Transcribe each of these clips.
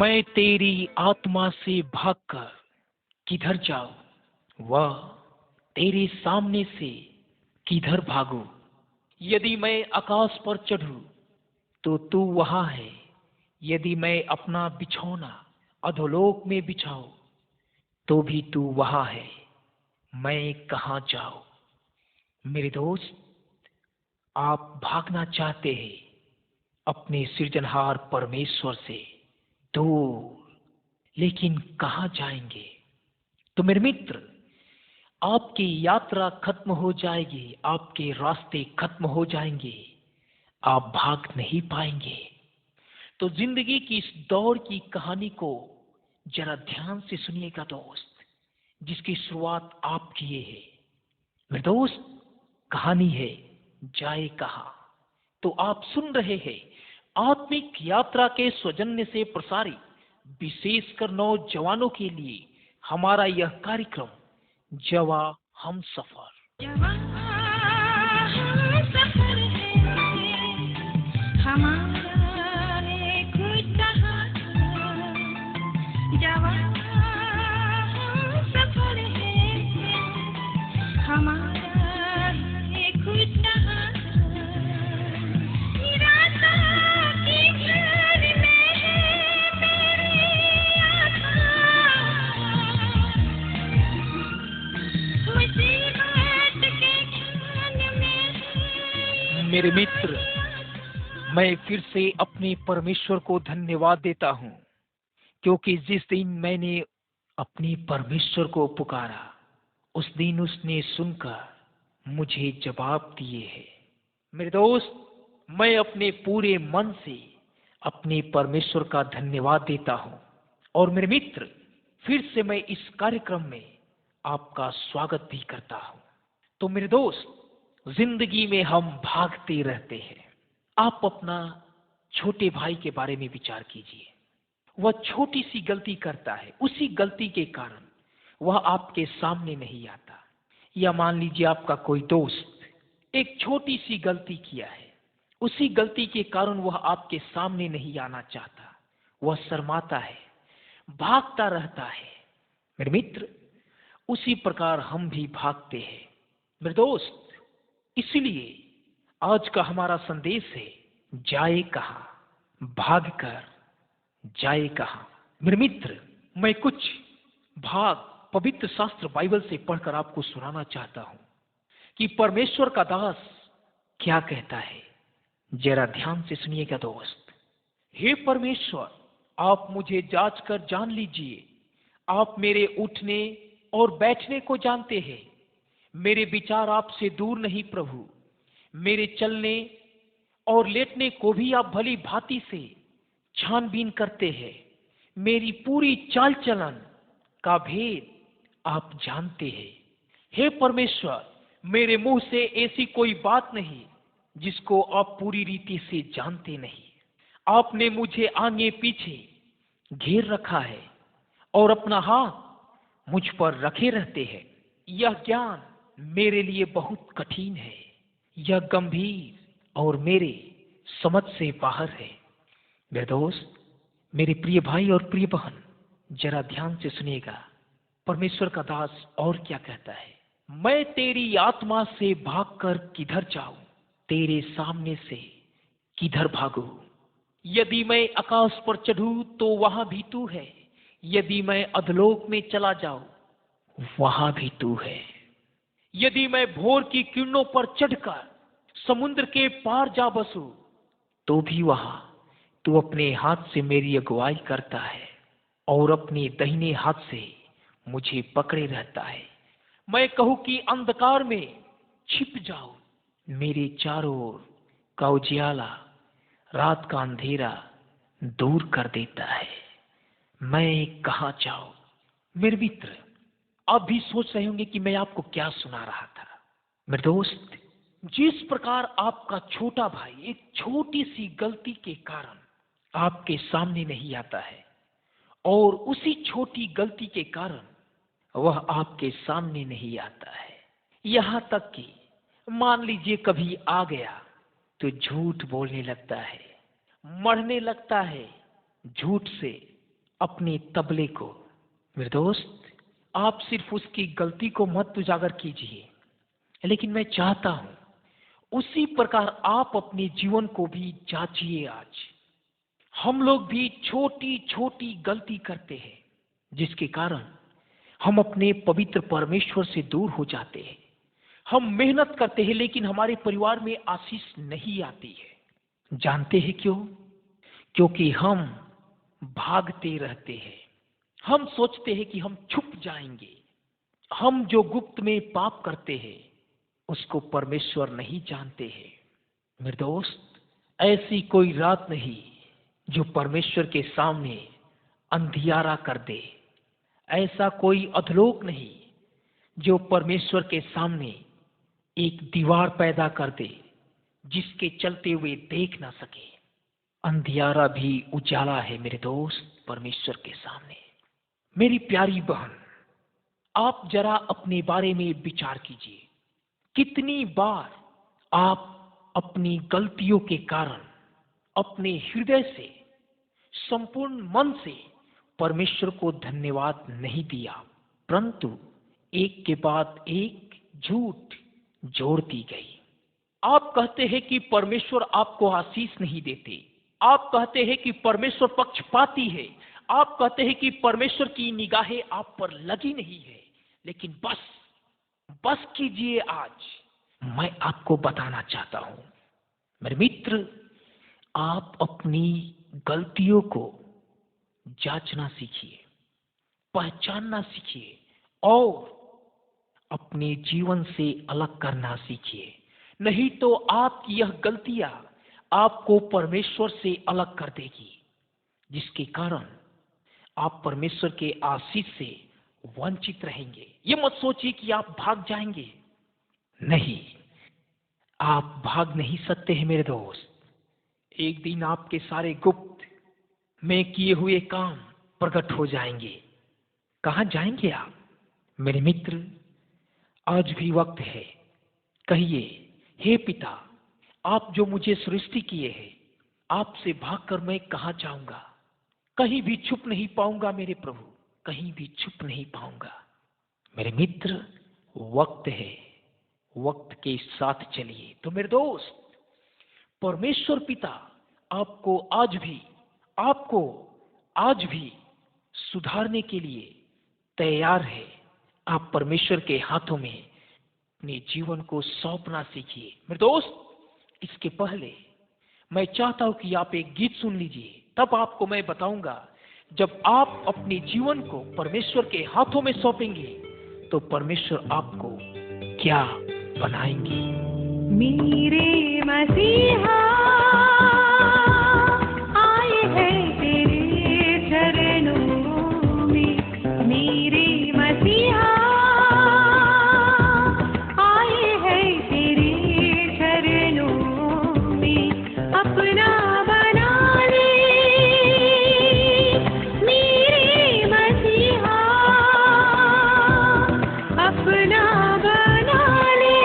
मैं तेरी आत्मा से भागकर किधर जाऊं, वह तेरे सामने से किधर भागूं। यदि मैं आकाश पर चढ़ूं तो तू वहां है। यदि मैं अपना बिछौना अधोलोक में बिछाऊं तो भी तू वहां है। मैं कहाँ जाऊं। मेरे दोस्त, आप भागना चाहते हैं अपने सृजनहार परमेश्वर से दूर, लेकिन कहाँ जाएंगे। तो मेरे मित्र, आपकी यात्रा खत्म हो जाएगी, आपके रास्ते खत्म हो जाएंगे, आप भाग नहीं पाएंगे। तो जिंदगी की इस दौड़ की कहानी को जरा ध्यान से सुनिएगा दोस्त, जिसकी शुरुआत आप किए हैं। मेरे दोस्त, कहानी है जाए कहां। तो आप सुन रहे हैं आत्मिक यात्रा के सौजन्य से प्रसारित, विशेषकर नौजवानों के लिए हमारा यह कार्यक्रम जवा हम सफर। जवां हम सफर है हमारा एक जहां। जवां हम सफर है हमारा एक जहां। निराशा की घेर में है मेरी आँखें। मुसीबत के क्षण में मेरे मित्र, मैं फिर से अपने परमेश्वर को धन्यवाद देता हूँ, क्योंकि जिस दिन मैंने अपने परमेश्वर को पुकारा, उस दिन उसने सुनकर मुझे जवाब दिए है। मेरे दोस्त, मैं अपने पूरे मन से अपने परमेश्वर का धन्यवाद देता हूँ। और मेरे मित्र, फिर से मैं इस कार्यक्रम में आपका स्वागत भी करता हूँ। तो मेरे दोस्त, जिंदगी में हम भागते रहते हैं। आप अपना छोटे भाई के बारे में विचार कीजिए। वह छोटी सी गलती करता है, उसी गलती के कारण वह आपके सामने नहीं आता। या मान लीजिए आपका कोई दोस्त एक छोटी सी गलती किया है, उसी गलती के कारण वह आपके सामने नहीं आना चाहता, वह शर्माता है, भागता रहता है। मेरे मित्र, उसी प्रकार हम भी भागते हैं मेरे दोस्त। इसलिए आज का हमारा संदेश है जाए कहां, भागकर जाए कहां। मेरे मित्र, मैं कुछ भाग पवित्र शास्त्र बाइबल से पढ़कर आपको सुनाना चाहता हूं कि परमेश्वर का दास क्या कहता है। जरा ध्यान से सुनिएगा दोस्त। हे परमेश्वर, आप मुझे जांच कर जान लीजिए। आप मेरे उठने और बैठने को जानते हैं। मेरे विचार आपसे दूर नहीं प्रभु। मेरे चलने और लेटने को भी आप भली भांति से छानबीन करते हैं। मेरी पूरी चाल चलन का भेद आप जानते हैं। हे परमेश्वर, मेरे मुंह से ऐसी कोई बात नहीं जिसको आप पूरी रीति से जानते नहीं। आपने मुझे आगे पीछे घेर रखा है और अपना हाथ मुझ पर रखे रहते हैं। यह ज्ञान मेरे लिए बहुत कठिन है, यह गंभीर और मेरे समझ से बाहर है। मेरे दोस्त, मेरे प्रिय भाई और प्रिय बहन, जरा ध्यान से सुनिएगा परमेश्वर का दास और क्या कहता है। मैं तेरी आत्मा से भागकर किधर जाऊं, तेरे सामने से किधर भागूं। यदि मैं आकाश पर चढ़ूं तो वहां भी तू है। यदि मैं अधलोक में चला जाऊं वहां भी तू है। यदि मैं भोर की किरणों पर चढ़कर समुद्र के पार जा बसूं तो भी वहां तू अपने हाथ से मेरी अगुवाई करता है और अपने दाहिने हाथ से मुझे पकड़े रहता है। मैं कहूं कि अंधकार में छिप जाऊं, मेरे चारों ओर का उजियाला रात का अंधेरा दूर कर देता है। मैं कहाँ जाऊं। मेरे मित्र, आप भी सोच रहे होंगे कि मैं आपको क्या सुना रहा था। मेरे दोस्त, जिस प्रकार आपका छोटा भाई एक छोटी सी गलती के कारण आपके सामने नहीं आता है और उसी छोटी गलती के कारण वह आपके सामने नहीं आता है, यहां तक कि मान लीजिए कभी आ गया तो झूठ बोलने लगता है, मरने लगता है झूठ से, अपने तबले को। मेरे दोस्त, आप सिर्फ उसकी गलती को मत उजागर कीजिए, लेकिन मैं चाहता हूं उसी प्रकार आप अपने जीवन को भी जांचिए। आज हम लोग भी छोटी छोटी गलती करते हैं, जिसके कारण हम अपने पवित्र परमेश्वर से दूर हो जाते हैं। हम मेहनत करते हैं, लेकिन हमारे परिवार में आशीष नहीं आती है। जानते हैं क्यों? क्योंकि हम भागते रहते हैं। हम सोचते हैं कि हम छुप जाएंगे। हम जो गुप्त में पाप करते हैं उसको परमेश्वर नहीं जानते हैं। मेरे दोस्त, ऐसी कोई रात नहीं जो परमेश्वर के सामने अंधियारा कर दे। ऐसा कोई अधलोक नहीं जो परमेश्वर के सामने एक दीवार पैदा कर दे जिसके चलते हुए देख ना सके। अंधियारा भी उजाला है मेरे दोस्त परमेश्वर के सामने। मेरी प्यारी बहन, आप जरा अपने बारे में विचार कीजिए। कितनी बार आप अपनी गलतियों के कारण अपने हृदय से, संपूर्ण मन से परमेश्वर को धन्यवाद नहीं दिया, परंतु एक के बाद एक झूठ जोड़ दी गई। आप कहते हैं कि परमेश्वर आपको आशीष नहीं देते। आप कहते हैं कि परमेश्वर पक्षपाती है। आप कहते हैं कि परमेश्वर की निगाहें आप पर लगी नहीं है। लेकिन बस कीजिए। आज मैं आपको बताना चाहता हूं मेरे मित्र, आप अपनी गलतियों को जांचना सीखिए, पहचानना सीखिए और अपने जीवन से अलग करना सीखिए। नहीं तो आपकी यह गलतियां आपको परमेश्वर से अलग कर देगी, जिसके कारण आप परमेश्वर के आशीष से वंचित रहेंगे। ये मत सोचिए कि आप भाग जाएंगे। नहीं, आप भाग नहीं सकते हैं मेरे दोस्त। एक दिन आपके सारे गुप्त में किए हुए काम प्रकट हो जाएंगे। कहां जाएंगे आप? मेरे मित्र, आज भी वक्त है। कहिए, हे पिता, आप जो मुझे सृष्टि किए हैं, आपसे भागकर मैं कहां जाऊंगा? कहीं भी छुप नहीं पाऊंगा मेरे प्रभु, कहीं भी छुप नहीं पाऊंगा। मेरे मित्र, वक्त है, वक्त के साथ चलिए। तो मेरे दोस्त, परमेश्वर पिता आपको आज भी सुधारने के लिए तैयार है। आप परमेश्वर के हाथों में अपने जीवन को सौंपना सीखिए। मेरे दोस्त, इसके पहले मैं चाहता हूं कि आप एक गीत सुन लीजिए, तब आपको मैं बताऊंगा जब आप अपने जीवन को परमेश्वर के हाथों में सौंपेंगे तो परमेश्वर आपको क्या बनाएंगे। मेरे मसीहा आए हैं तेरे चरणों में। मेरे मसीहा आए हैं तेरे चरणों में। अपना बना ले मेरे मसीहा, अपना बना ले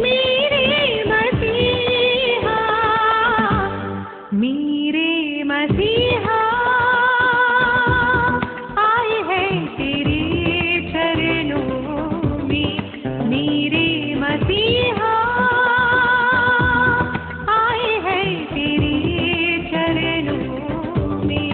मेरे मसीहा। मेरे मसीहा आए हैं तेरे चरणों में। मेरे मसीहा आए हैं तेरे चरणों में।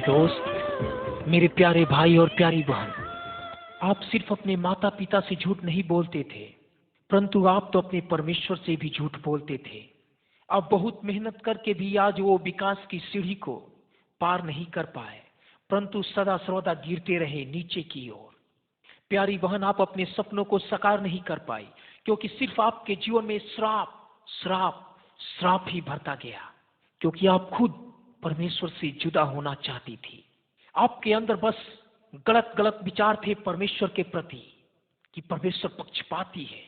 दोस्त, मेरे प्यारे भाई और प्यारी बहन, आप सिर्फ अपने माता पिता से झूठ नहीं बोलते थे, परंतु आप तो अपने परमेश्वर से भी झूठ बोलते थे। आप बहुत मेहनत करके भी आज वो विकास की सीढ़ी को पार नहीं कर पाए, परंतु सदा सर्वदा गिरते रहे नीचे की ओर। प्यारी बहन, आप अपने सपनों को साकार नहीं कर पाई, क्योंकि सिर्फ आपके जीवन में श्राप श्राप श्राप ही भरता गया, क्योंकि आप खुद परमेश्वर से जुदा होना चाहती थी। आपके अंदर बस गलत गलत विचार थे परमेश्वर के प्रति, कि परमेश्वर पक्षपाती है,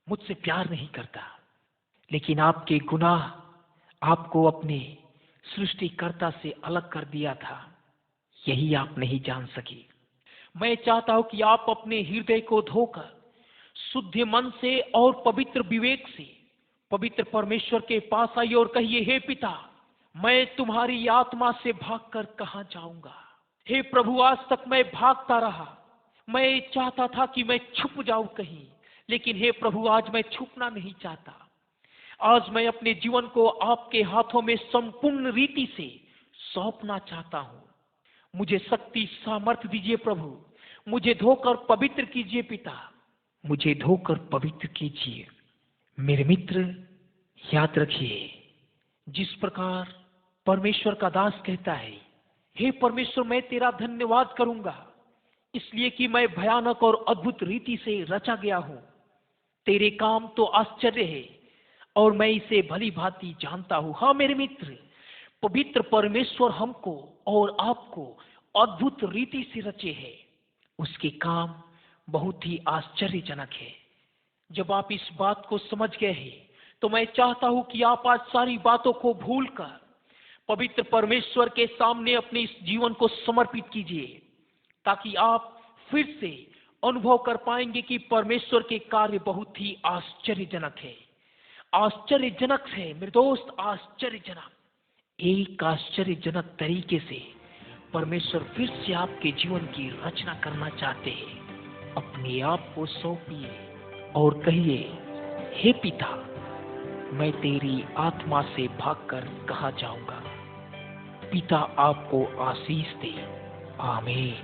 मुझसे प्यार नहीं करता। लेकिन आपके गुनाह आपको अपने सृष्टिकर्ता से अलग कर दिया था, यही आप नहीं जान सकी। मैं चाहता हूं कि आप अपने हृदय को धोकर शुद्ध मन से और पवित्र विवेक से पवित्र परमेश्वर के पास आइए और कहिए, हे पिता, मैं तुम्हारी आत्मा से भागकर कहां जाऊंगा। हे प्रभु, आज तक मैं भागता रहा, मैं चाहता था कि मैं छुप जाऊं कहीं, लेकिन हे प्रभु, आज मैं छुपना नहीं चाहता। आज मैं अपने जीवन को आपके हाथों में संपूर्ण रीति से सौंपना चाहता हूं। मुझे शक्ति सामर्थ्य दीजिए प्रभु, मुझे धोकर पवित्र कीजिए पिता, मुझे धोकर पवित्र कीजिए। मेरे मित्र, याद रखिए, जिस प्रकार परमेश्वर का दास कहता है, हे परमेश्वर, मैं तेरा धन्यवाद करूंगा, इसलिए कि मैं भयानक और अद्भुत रीति से रचा गया हूं। तेरे काम तो आश्चर्य है और मैं इसे भली भांति जानता हूं। हाँ मेरे मित्र, पवित्र परमेश्वर हमको और आपको अद्भुत रीति से रचे हैं। उसके काम बहुत ही आश्चर्यजनक है। जब आप इस बात को समझ गए हैं, तो मैं चाहता हूं कि आप आज सारी बातों को भूलकर पवित्र परमेश्वर के सामने अपने इस जीवन को समर्पित कीजिए, ताकि आप फिर से अनुभव कर पाएंगे कि परमेश्वर के कार्य बहुत ही आश्चर्यजनक है। आश्चर्यजनक है मेरे दोस्त, आश्चर्यजनक। एक आश्चर्यजनक तरीके से परमेश्वर फिर से आपके जीवन की रचना करना चाहते हैं। अपने आप को सौंपिए और कहिए, हे पिता, मैं तेरी आत्मा से भागकर कहां जाऊंगा। पिता आपको आशीष दे। आमीन।